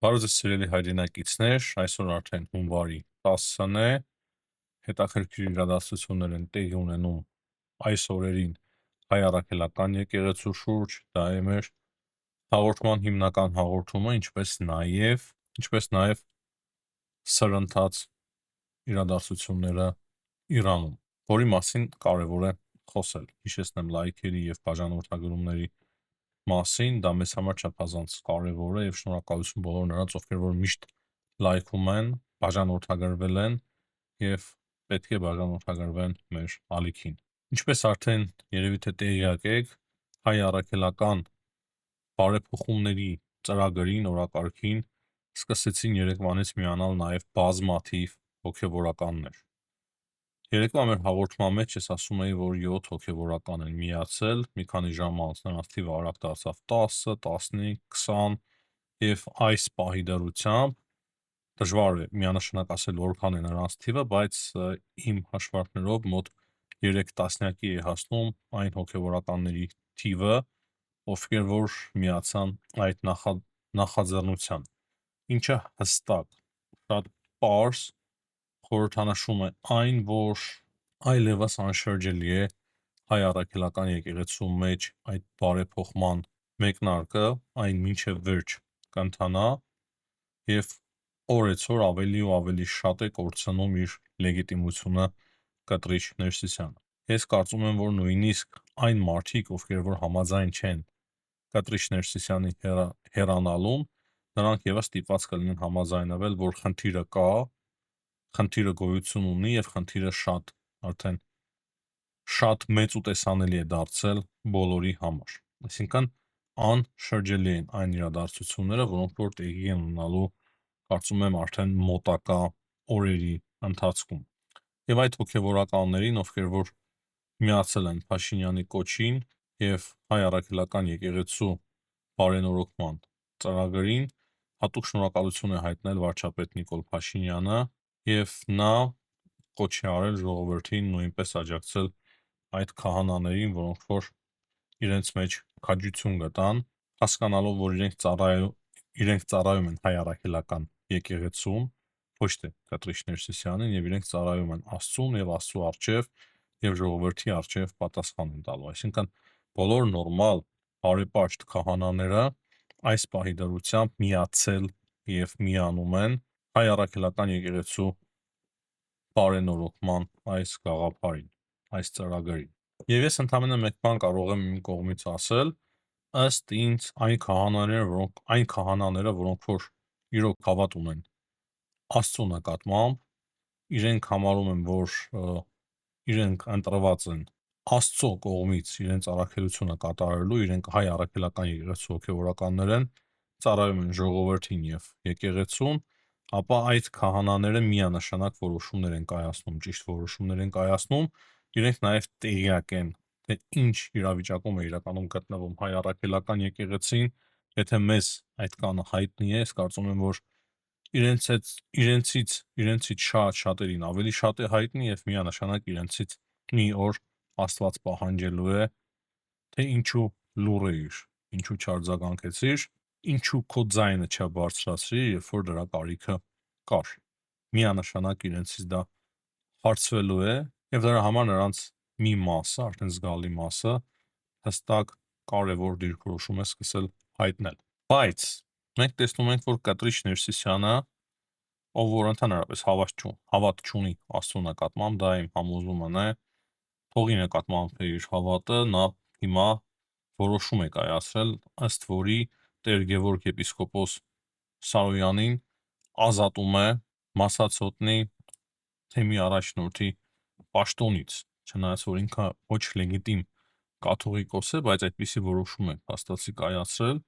Բարև ձեզ սիրելի հայրենակիցներ, այսօր արդեն հունվարի 10-ն է, հետաքրքիր իրադարձություններ են տեղի ունենում այս օրերին հայ առաքելական եկեղեցու շուրջ, դա է մեր հաղորդման հիմնական հաղորդումը, ինչպես նաև սրընթաց իրադարձությունները Իրանում, որի մասին կարևոր է խոսել, հիշեցնեմ լայքերի և բաժանորդագրումների մասին, դա մեզ համար չափազանց կարևոր է և շնորհակալություն բոլոր նրանց, ովքեր որ միշտ լայքում են, բաժանորդագրվել են և պետք է բաժանորդագրվեն մեր ալիքին։ Ինչպես արդեն երևի թե տեղյակ եք, հայ առաքելական բարեփոխումների ծրագրին, օրակարգին սկսեցին երեկվանից միանալ նաև բազմաթիվ հոգևորականներ։ Երեկվա մեր հաղորդման մեջ ես ասում էի, որ 7 հոգևորական են միացել, մի քանի ժամ անց նրանց թիվը արագ դարձավ 10, 15, 20 և այս պահի դրությամբ դժվար է միանշանակ ասել որքան է նրանց թիվը, բայց իմ հաշվարկներով մոտ 3 տասնյակի է հասնում այն հոգևորականների թիվը, ովքեր որ միացան այդ նախաձեռնության, ինչը հստակ, շատ պարզ խորհրդանշում է այն, որ այլևս անշրջելի է հայ առաքելական եկեղեցու մեջ այդ բարեփոխման մեկնարկը, այն մինչև վերջ կընթանա և օրեցօր ավելի ու ավելի շատ է կորցնում իր լեգիտիմությունը կտրիչ Ներսիսյանը։ Ես կարծում եմ, որ նույնիսկ այն մարդիկ, ովքեր որ համաձայն չեն կտրիչ Ներսիսյանի հեռանալուն, նրանք ևս ստիպված կլինեն համաձայնվել, որ խնդիրը կա, խնդիրը գոյություն ունի և խնդիրը շատ մեծ ու տեսանելի է դարձել բոլորի համար։ Այսինքն անշրջելի են այն իրադարձությունները, որոնք որ տեղի են ունենալու, կարծում եմ, արդեն մոտակա օրերի ընթացքում։ Եվ այդ հոգևորականներին, ովքեր որ միացել են Փաշինյանի կոչին և հայ առաքելական եկեղեցու բարենորոգման ծրագրին, հատուկ շնորհակալություն է հայտնել վարչապետ Նիկոլ Փաշինյանը և նա կոչ է արել ժողովրդին նույնպես աջակցել այդ քահանաներին, որոնք որ իրենց մեջ քաջություն գտան, հասկանալով, որ իրենք ծառայում են հայ առաքելական եկեղեցուն, ոչ թե կտրիչ Ներսիսյանին, և իրենք ծառայում են Աստծուն և Աստծու առջև և ժողովրդի առջև պատասխան են տալու։ Այսինքն բոլոր նորմալ բարեպաշտ քահանաները այս պահի դրությամբ միացել և միանում են հայ առաքելական եկեղեցու բարենորոգման այս գաղափարին, այս ծրագրին։ Եվ ես ընդամենը մեկ բան կարող եմ իմ կողմից ասել, ըստ ինձ այն քահանաները, որոնք որ իրոք հավատ ունեն Աստծու նկատմամբ, իրենք համարում են, որ իրենք ընտրված են Աստծո կողմից իրենց առաքելությունը կատարելու, իրենք հայ առաքելական եկեղեցու հոգևորականներ են, ծառայում են ժողովրդին և եկեղեցուն, ապա այդ քահանաները միանշանակ որոշումներ են կայացնում, ճիշտ որոշումներ են կայացնում, իրենք նաև տեղյակ են, թե ինչ իրավիճակում է իրականում գտնվում հայ առաքելական եկեղեցին, եթե մեզ այդ կանը հայտնի է, ես կարծում եմ, որ իրենցից շատերին ավելի շատ է հայտնի և միանշանակ իրենցից մի օր Աստված պահանջելու է, թե ինչու լուռ էիր, ինչու չարձագանքեցիր, ինչու քո ձայնը չբարձրացրիր, երբ որ դրա կարիքը կար։ Միանշանակ իրենցից դա հարցվելու է և դրա համար նրանց մի մասը, արդեն զգալի մասը, հստակ կարևոր դիրքորոշում է սկսել հայտնել։ Բայց մենք տեսնում ենք, որ կտրիչ Ներսիսյանը, ով որ ընդհանրապես հավատ չունի Աստծու նկատմամբ, դա իմ համոզումն է, փողի նկատմամբ է իր հավատը, նա հիմա որոշում է կայացրել, ըստ որի Տեր Գևորգ եպիսկոպոս Սարոյանին ազատում է Մասացոտնի թեմի առաջնորդի պաշտոնից, չնայած որ ինքը ոչ լեգիտիմ կաթողիկոս է, բայց այդպիսի որոշում է փաստացի կայացրել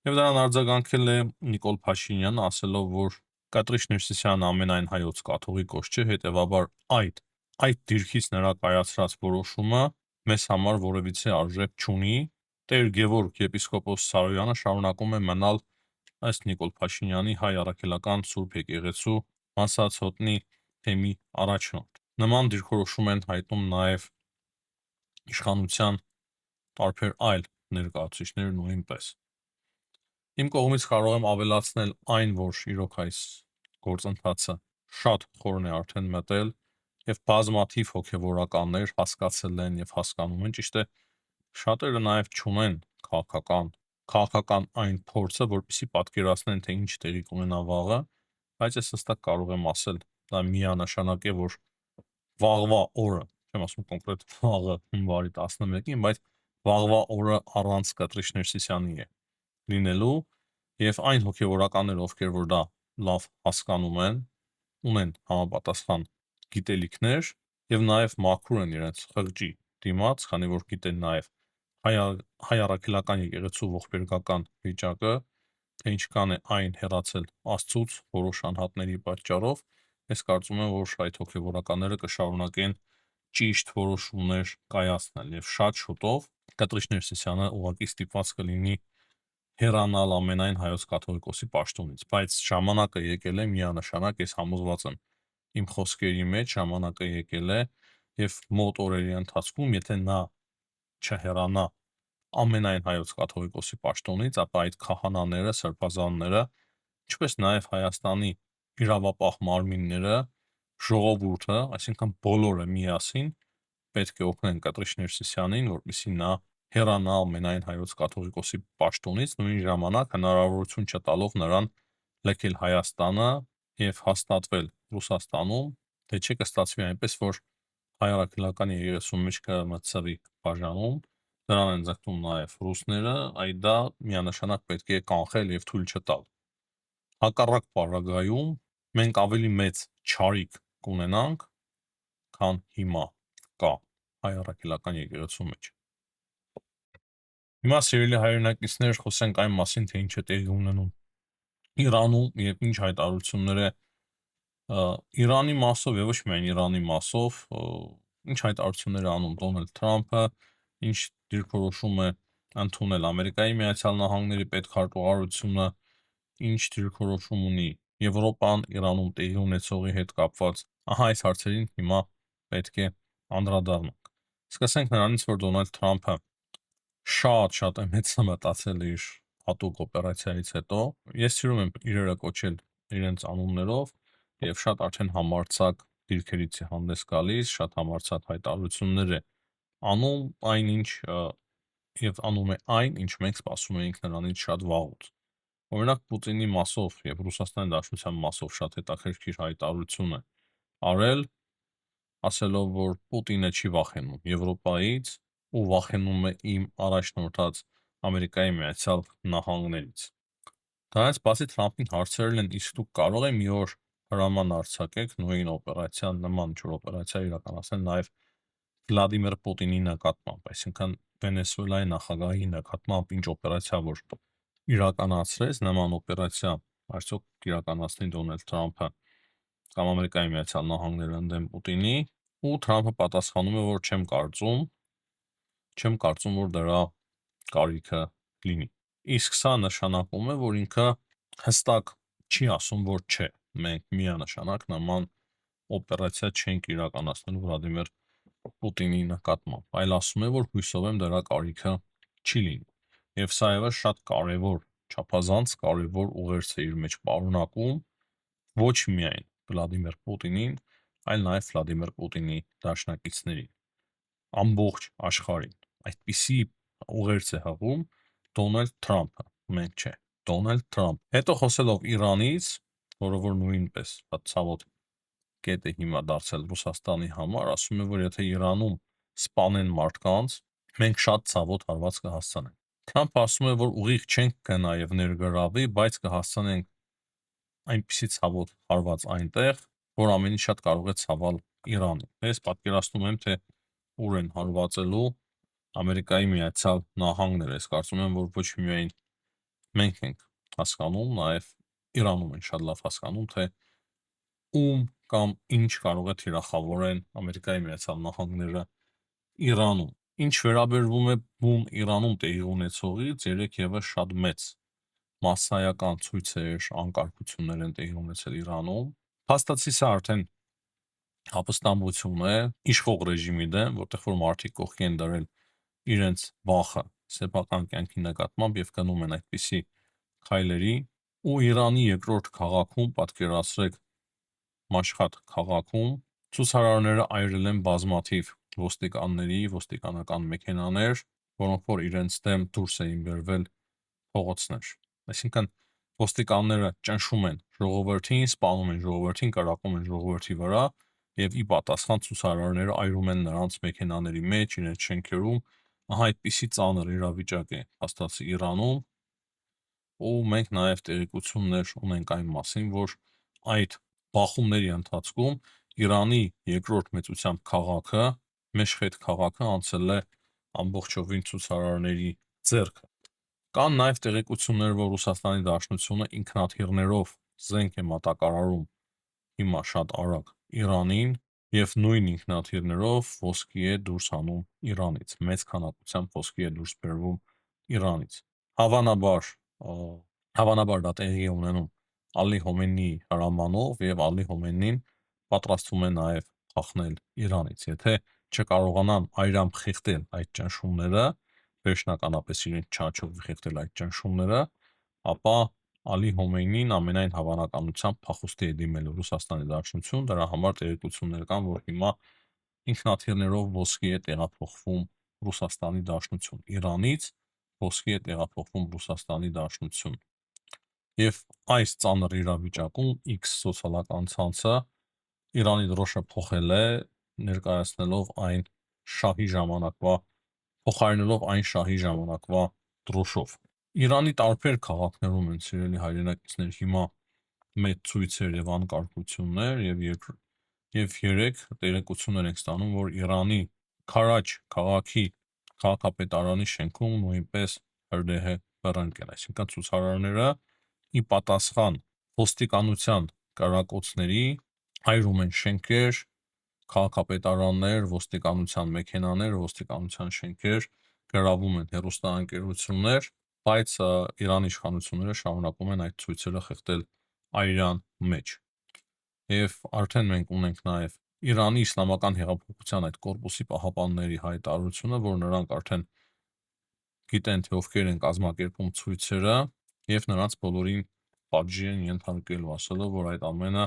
և դրան արձագանքել է Նիկոլ Փաշինյանը, ասելով, որ կտրիչ Ներսիսյանը ամենայն հայոց կաթողիկոս չէ, հետևաբար այդ դիրքից նրա կայացրած որոշումը մեզ համար որևիցե արժեք չունի։ Տեր Գևորգ եպիսկոպոս Սարոյանը շարունակում է մնալ ըստ Նիկոլ Փաշինյանի հայ առաքելական Սուրբ եկեղեցու Մասացոտնի թեմի առաջնորդ։ Նման դիրքորոշում են հայտնում նաև իշխանության տարբեր այլ ներկայացուցիչներ նույնպես։ Իմ կողմից կարող եմ ավելացնել այն, որ իրոք այս գործընթացը շատ խորն է արդեն մտել եւ բազմաթիվ հոգեվորականներ հասկացել են եւ հասկանում են, ճիշտ է, շատերը նաեւ չունեն քաղաքական այն փորձը, որպեսզի պատկերացնեն, թե ինչ տեղի կունենա վաղը, բայց ես հստակ կարող եմ ասել, դա միանշանակ է, որ վաղվա օրը, չեմ ասում կոնկրետ վաղը հունվարի 11-ին, բայց վաղվա օրը առանց Կտրիշ Ներսիսյանի է լինելու եւ այն հոգեվորականները, ովքեր որ դա լավ հասկանում են, ունեն համապատասխան գիտելիքներ եւ նաեւ մաքուր են իրենց խղճի դիմաց, քանի որ գիտեն նաեւ հայ առաքելական եկեղեցու ողբերգական վիճակը, թե ինչքան է այն հեռացել Աստծուց որոշ անհատների պատճառով, ես կարծում եմ, որ այդ հոգեվորականները կշարունակեն ճիշտ որոշումներ կայացնել եւ շատ շուտով Կտրիշ Ներսիսյանը ուղղակի ստիպված կլինի հեռանալ ամենայն հայոց կաթողիկոսի պաշտոնից, բայց ժամանակը եկել է միանշանակ, ես համոզված եմ իմ խոսքերի մեջ, ժամանակը եկել է եւ մոտ օրերի ընթացքում, եթե նա չհեռանա ամենայն հայոց կաթողիկոսի պաշտոնից, ապա այդ քահանաները, սրբազանները, ինչպես նաեւ Հայաստանի իրավապահ մարմինները, ժողովուրդը, այսինքն բոլորը միասին պետք է օգնեն Կտրիշ Ներսիսյանին, որպեսզի նա հեռանա ամենայն հայոց կաթողիկոսի պաշտոնից, նույն ժամանակ հնարավորություն չտալով նրան լքել Հայաստանը եւ հաստատվել Ռուսաստանում, թե չէ կստացվի այնպես, որ հայ առաքելական եկեղեցու մեջ կմցվի բաժանում, դրան են ձգտում նաեւ ռուսները, այդ դա միանշանակ պետք է կանխել եւ թույլ չտալ։ Հակառակ պարագայում մենք ավելի մեծ չարիք կունենանք, քան հիմա կա հայ առաքելական եկեղեցու մեջ։ Հիմա սիրելի հայրենակիցներ, խոսենք այն մասին, թե ինչ է տեղի ունենում Իրանում եւ ինչ հայտարարություններ է Իրանի մասով եւ ոչ միայն Իրանի մասով, ինչ հայտարարություններ է անում Դոնալդ Թրամփը, ինչ դիրքորոշում է ընդունել Ամերիկայի Միացյալ Նահանգների պետքարտուղարությունը, ինչ դիրքորոշում ունի Եվրոպան Իրանում տեղի ունեցողի հետ կապված։ Ահա այս հարցերին հիմա պետք է անդրադառնանք։ Սկսենք նրանից, որ Դոնալդ Թրամփը շատ է մեծ մտածել իր հատուկ օպերացիայից հետո։ Ես սիրում եմ իրերը կոչել իրենց անուններով եւ շատ արդեն համարցակ դիրքերից է հանդես գալիս, շատ համարցակ հայտարարություններ է անում այնինչ եւ անում է այն, ինչ մենք սպասում էինք նրանից շատ վաղուց։ Օրինակ Պուտինի մասով եւ Ռուսաստանի Դաշնության մասով շատ հետաքրքիր հայտարարություն է արել, ասելով, որ Պուտինը չի վախենում Եվրոպայից ու վախենում է իմ առաջնորդած Ամերիկայի Միացյալ Նահանգներից։ Դրանից բացի Թրամփին հարցրել են, իսկ դուք կարող եք մի օր հրաման արձակեք նույն օպերացիան նման ինչ-որ օպերացիա իրականացնել նաև Վլադիմիր Պուտինի նկատմամբ, այսինքն Վենեսուելայի նախագահի նկատմամբ ինչ օպերացիա որ իրականացրեց, նման օպերացիա արդյոք իրականացնի Դոնալդ Թրամփը կամ Ամերիկայի Միացյալ Նահանգները ընդդեմ Պուտինի, ու Թրամփը պատասխանում է, որ չեմ կարծում, որ դրա կարիքը լինի։ Իսկ սա նշանակում է, որ ինքը հստակ չի ասում, որ չէ, մենք միանշանակ նման օպերացիա չենք իրականացնելու Վլադիմիր Պուտինի նկատմամբ, այլ ասում է, որ հույսով եմ դրա կարիքը չի լինի։ Եվ սա ևս շատ կարևոր, չափազանց կարևոր ուղերձ է իր մեջ պարունակում ոչ միայն Վլադիմիր Պուտինին, այլ նաև Վլադիմիր Պուտինի դաշնակիցներին, ամբողջ աշխարհին։ Այդպիսի ուղերձ է հղում Դոնալդ Թրամփը, մենք չէ, Դոնալդ Թրամփ։ Հետո խոսելով Իրանից, որը որ նույնպես ցավոտ կետ է հիմա դարձել Ռուսաստանի համար, ասում է, որ եթե Իրանում սպանեն մարդկանց, մենք շատ ցավոտ հարված կհասցնենք։ Թրամփը ասում է, որ ուղիղ չենք գնա եւ ներգրավի, բայց կհասցնենք այնպիսի ցավոտ հարված այնտեղ, որ ամենից շատ կարող է ցավալ Իրանին։ Ես պատկերացնում եմ, թե ուր են հարվածելու Ամերիկայի Միացյալ Նահանգները։ Ես կարծում եմ, որ ոչ միայն մենք ենք հասկանում, նաև Իրանում են շատ լավ հասկանում, թե ում կամ ինչ կարող է թիրախավորեն Ամերիկայի Միացյալ Նահանգները Իրանում։ Ինչ վերաբերվում է բուն Իրանում տեղի ունեցողից, երեքևս շատ մեծ մասսայական ցույցեր, անկարգություններ են տեղի ունեցել Իրանում։ Փաստացի սա արդեն հապստամբություն է իշխող ռեժիմի դեմ, որտեղ որ մարդիկ կողքի են դրել իրենց վախը սեփական կյանքի նկատմամբ եւ գնում են այդպիսի քայլերի ու Իրանի երկրորդ քաղաքում, պատկերացրեք, Մաշհադ քաղաքում ցուցարարները այրել են բազմաթիվ ոստիկանների, ոստիկանական մեքենաներ, որոնք որ իրենց դեմ դուրս էին բերվել փողոցներ։ Այսինքն ոստիկանները ճնշում են ժողովրդին, սպանում են ժողովրդին, կրակում են ժողովրդի վրա եւ ի պատասխան ցուցարարները այրում են նրանց մեքենաների մեջ, իրենց շենքերում։ Ահա այդպիսի ծանր իրավիճակ է հաստատի Իրանում, ու մենք նաեւ տեղեկություններ ունենք այն մասին, որ այդ բախումների ընթացքում Իրանի երկրորդ մեծությամբ քաղաքը, Մեշխեդ քաղաքը անցել է ամբողջովին ցուցարարների ձեռքը։ Կան նաև տեղեկություններ, որ Ռուսաստանի Դաշնությունը ինքնաթիռներով զենք է մատակարարում հիմա շատ արագ Իրանին եւ նույն ինքնաթիռներով ոսկի է դուրս հանում Իրանից, մեծ քանակությամբ ոսկի է դուրս բերվում Իրանից։ Հավանաբար դա տեղի է ունենում Ալի Հոմեյնիի հրամանով եւ Ալի Հոմեյնին պատրաստվում է նաև փախնել Իրանից։ Եթե չկարողանան այրամբ խեղդել այդ ճնշումները, վերջնականապես իրենց չաչով խեղդել այդ ճնշումները, ապա Ալի Հոմեյնին ամենայն հավանականությամբ փախուստի է դիմել Ռուսաստանի Դաշնություն, դրա համար տեղեկություններ կան, որ հիմա ինքնաթիռներով ոսկի է տեղափոխվում Ռուսաստանի Դաշնություն, Իրանից ոսկի է տեղափոխվում Ռուսաստանի Դաշնություն։ Եվ այս ծանր իրավիճակում X սոցիալական ցանցը Իրանի դրոշը փոխել է, ներկայացնելով այն շահի ժամանակվա, փոխարինելով այն շահի ժամանակվա դրոշով։ Իրանի տարբեր քաղաքներում են սիրելի հայրենակիցներ հիմա մեծ ցույցեր եւ անկարգություններ եւ երեք տեղեկություններ ենք ստանում, որ Իրանի Քարաջ քաղաքի քաղաքապետարանի շենքում նույնպես հրդեհ է բռնկել, այսինքն ցուցարարները ի պատասխան ոստիկանության կրակոցների այրում են շենքեր, քաղաքապետարաններ, ոստիկանության մեքենաներ, ոստիկանության շենքեր, գրավում են հեռուստաընկերություններ, բայց Իրանի իշխանությունները շարունակում են այդ ցույցերը խեղդել այրան մեջ։ Եվ արդեն մենք ունենք նաև Իրանի Իսլամական հեղափոխության այդ կորպուսի պահապանների հայտարարությունը, որ նրանք արդեն գիտեն, թե ովքեր են կազմակերպում ցույցերը եւ նրանց բոլորին պատժի են ենթարկել, ասելով, որ այդ ամենը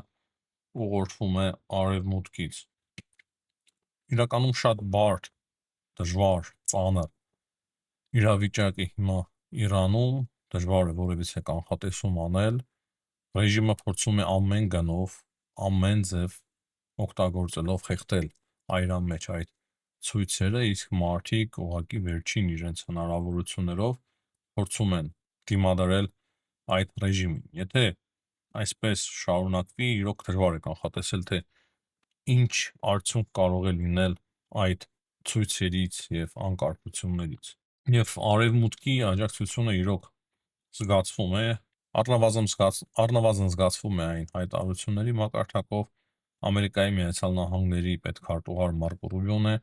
ուղղորդվում է արևմուտքից։ Իրականում շատ բարդ, դժվար, ծանր իրավիճակ է հիմա Իրանում, դժվար է որևիցե կանխատեսում անել։ Ռեժիմը փորձում է ամեն գնով, ամեն ձև օգտագործելով խեղդել այրան մեջ այդ ցույցերը, իսկ մարդիկ ուղղակի վերջին իրենց հնարավորություններով փորձում են դիմադրել այդ ռեժիմին։ Եթե այսպես շարունակվի, իրոք դժվար է կանխատեսել, թե ինչ արդյունք կարող է լինել այդ ցույցերից եւ անկարգություններից։ Եվ արևմուտքի աջակցությունը իրոք զգացվում է, առնվազն զգացվում է այն հայտարարությունների մակարդակով Ամերիկայի Միացյալ Նահանգների պետքարտուղար Մարկո Ռուբիոն է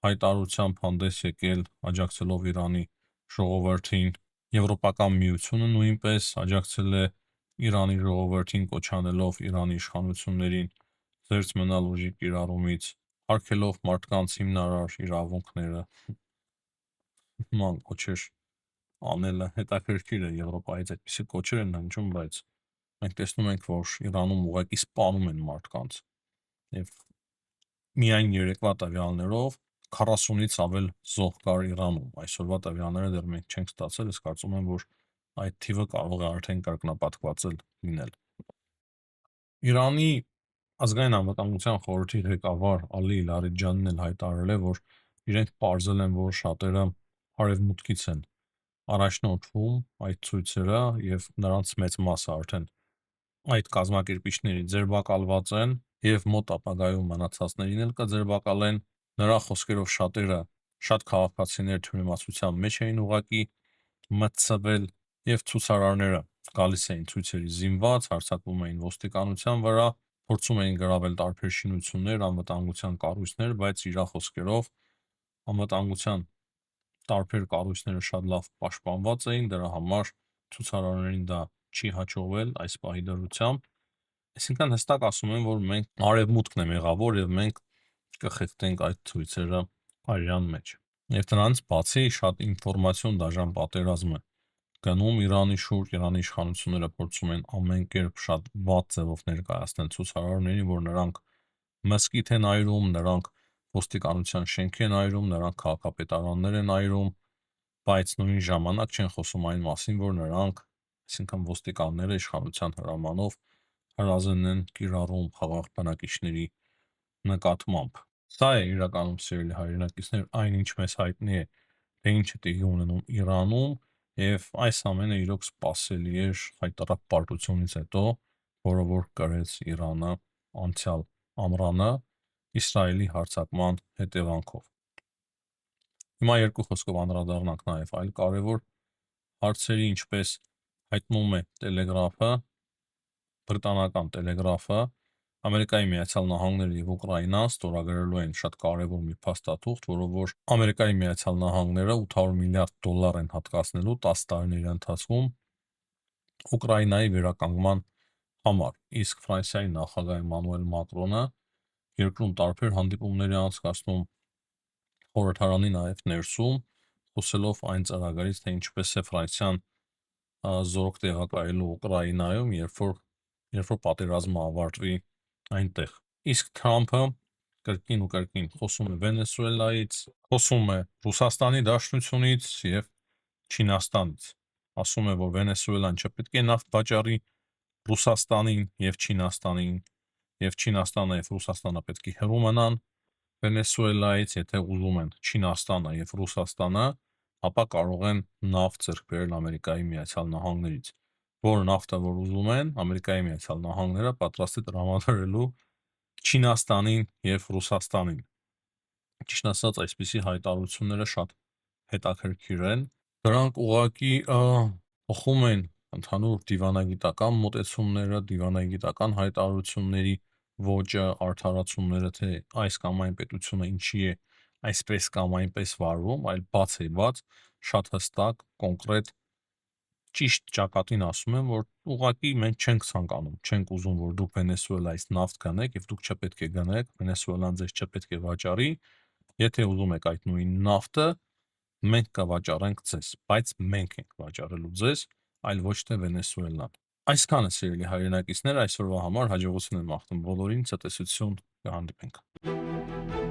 հայտարարությամբ հանդես եկել աջակցելով Իրանի ժողովրդին, Եվրոպական միությունը նույնպես աջակցել է Իրանի ժողովրդին, կոչ անելով Իրանի իշխանություններին զերծ մնալ ուժի կիրառումից, արգելով մարդկանց հիմնարար իրավունքները, նման կոչեր անելը հետաքրքիր է, Եվրոպայից այդպիսի կոչեր են հնչում, բայց մենք տեսնում ենք, որ Իրանում ուղղակի սպանում են մարդկանց եւ միայն երեկվա տվյալներով 40-ից ավել զոհ կար Իրանում։ Այսօրվա տվյալները դեռ մենք չենք ստացել, ես կարծում եմ, որ այդ թիվը կարող է արդեն կրկնապատկվածել լինել։ Իրանի ազգային անվտանգության խորհրդի ղեկավար Ալի Լարիջանին էլ հայտարարել է, որ իրենք պարզել են, որ շատերը արևմուտքից են առաջնորդվում այդ ցույցերը եւ նրանց մեծ մասը արդեն այդ կազմակերպիչների ձերբակալված են եւ մոտ ապագայում մնացածներին էլ կձերբակալեն։ Նրա խոսքերով շատ քաղաքացիներ թյուրիմացության մեջ էին ուղակի մտցվել եւ ցուցարարները գալիս էին ցույցերի զինված, հարձակվում էին ոստիկանության վրա, փորձում էին գրավել տարբեր շինություններ, անվտանգության կառույցներ, բայց իր խոսքերով անվտանգության տարբեր կառույցները շատ լավ պաշտպանված էին, դրա համար ցուցարարներին դա չի հաջողվել այս պահի դրությամբ։ Այսինքն հստակ ասում են, որ մենք արևմուտքն է մեղավոր եւ մենք կխեղդենք այդ ցույցերը արյան մեջ։ Եվ դրանից բացի շատ ինֆորմացիոն դաժան պատերազմ է գնում Իրանի շուրջ, Իրանի իշխանությունները փորձում են ամեն կերպ շատ վատ ձևով ներկայացնել ցուցարարներին, որ նրանք մզկիթ են այրում, նրանք ոստիկանության շենք են այրում, նրանք քաղաքապետարաններ են այրում, բայց նույն ժամանակ չեն խոսում այն մասին, որ նրանք, այսինքն ոստիկանները իշխանության հրամանով հրազեն են կիրառում խաղաղ բնակիչների նկատմամբ։ Սա է իրականում, սիրելի հայրենակիցներ, այնինչ մեզ հայտնի է, թե ինչ է տեղի ունենում Իրանում, եւ այս ամենը իրոք սպասելի էր հայտարարած պարտությունից հետո, որը որ կրեց Իրանը անցյալ ամռանը Իսրայելի հարձակման հետևանքով։ Հիմա երկու խոսքով անդրադառնանք նաև այլ կարևոր հարցերի, ինչպես հայտնում է Տելեգրաֆը, բրիտանական Տելեգրաֆը, Ամերիկայի Միացյալ Նահանգները եւ Ուկրաինան ստորագրելու են շատ կարևոր մի փաստաթուղթ, որով որ Ամերիկայի Միացյալ Նահանգները 800 միլիարդ դոլար են հատկացնելու 10 տարիների ընթացքում Ուկրաինայի վերականգնման համար։ Իսկ Ֆրանսիայի նախագահ Էմանուել Մակրոնը երկրում տարբեր հանդիպումներ է անցկացնում խորհրդարանի նաև ներսում, խոսելով այն ծրագրից, թե ինչպես է Ֆրանսիան զորք տեղակայելու Ուկրաինայում, երբ որ պատերազմը ավարտվի այնտեղ։ Իսկ Թրամփը կրկին ու կրկին խոսում է Վենեսուելայից, խոսում է Ռուսաստանի Դաշնությունից եւ Չինաստանից։ Ասում է, որ Վենեսուելան չպետք է նավթ վաճառի Ռուսաստանին եւ Չինաստանին, եւ Չինաստանը եւ Ռուսաստանը պետք է հեռու մնան Վենեսուելայից, եթե ուզում են Չինաստանը եւ Ռուսաստանը, ապա կարող են նավթ ձեռք բերել Ամերիկայի Միացյալ Նահանգներից, որ նավթը որ ուզում են, Ամերիկայի Միացյալ Նահանգները պատրաստ է տրամադրելու Չինաստանին եւ Ռուսաստանին։ Ճիշտ ասած, այսպիսի հայտարարությունները շատ հետաքրքիր են։ Դրանք ուղղակի փոխում են ընդհանուր դիվանագիտական մոտեցումները, դիվանագիտական հայտարարությունների ոճը, արդարացումները, թե այս կամ այն պետությունը ինչի է այսպես կամ այնպես վարվում, այլ բաց շատ հստակ, կոնկրետ ճիշտ ճակատին ասում են, որ ուղղակի մենք չենք ցանկանում, չենք ուզում, որ դուք Վենեսուելայից նավթ գնեք եւ դուք չպետք է գնեք, Վենեսուելան ձեզ չպետք է վաճառի, եթե ուզում եք այդ նույն նավթը, մենք կվաճառենք ձեզ, բայց մենք ենք վաճառելու ձեզ, այլ ոչ թե Վենեսուելան։ Այսքանը, սիրելի հայրենակիցներ, այսօրվա համար հաջողություն եմ մաղթում բոլորին, ցտեսություն, կհանդիպենք։